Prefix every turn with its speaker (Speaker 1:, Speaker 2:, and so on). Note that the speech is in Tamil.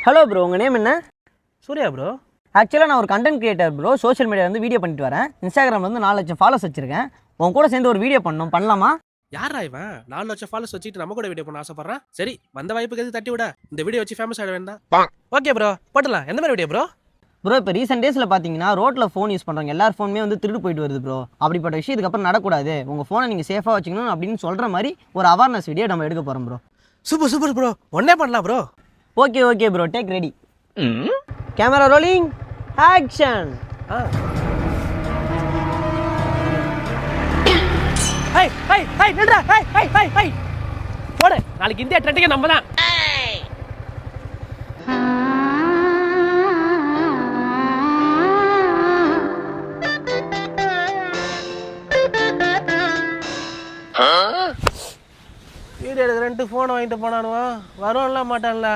Speaker 1: ஹலோ ப்ரோ, உங்கள் நேம் என்ன?
Speaker 2: சூர்யா ப்ரோ.
Speaker 1: ஆக்சுவலாக நான் ஒரு content creator bro. Social media வந்து வீடியோ பண்ணிட்டு வரேன். இன்ஸ்டாகிராமில் வந்து 4 லட்சம் ஃபாலோஸ் வச்சிருக்கேன். உன் கூட சேர்ந்து ஒரு வீடியோ பண்ணலாமா?
Speaker 2: யாரா இவன் 4 லட்சம் ஃபாலோஸ் வச்சுட்டு நம்ம கூட வீடியோ பண்ண ஆசைப்படுறான்? சரி, வந்த வாய்ப்புக்கு எது தட்டி விட, இந்த வீடியோ வச்சு ஃபேமஸ் ஆகிட வேண்டாம். ஓகே ப்ரோ, போட்டலாம். எந்த மாதிரி வீடியோ ப்ரோ?
Speaker 1: ப்ரோ, இப்போ ரீசெண்ட் டேஸில் பார்த்தீங்கன்னா ரோட்டில் ஃபோன் யூஸ் பண்ணுறாங்க. எல்லார் ஃபோனுமே வந்து திருடு போயிட்டு வருது ப்ரோ. அப்படிப்பட்ட விஷயம் இதுக்கப்புறம் நடக்கூடாது. உங்கள் ஃபோனை நீங்கள் சேஃபாக வச்சுக்கணும் அப்படின்னு சொல்கிற மாதிரி ஒரு அவேர்னஸ் வீடியோ நம்ம எடுக்க போகிறோம் ப்ரோ.
Speaker 2: சூப்பர் ப்ரோ, ஒன்னே பண்ணலாம் bro.
Speaker 1: Okay bro, take ready. Camera rolling, action.
Speaker 2: நில்றா. போடு, நாளைக்கு இந்தியா ட்ரெண்டிங் நம்ம தான். வீடியோ எடுக்கிறேன்ட்டு ஃபோனை வாங்கிட்டு போனானுவா, வரும்ல மாட்டான்ல.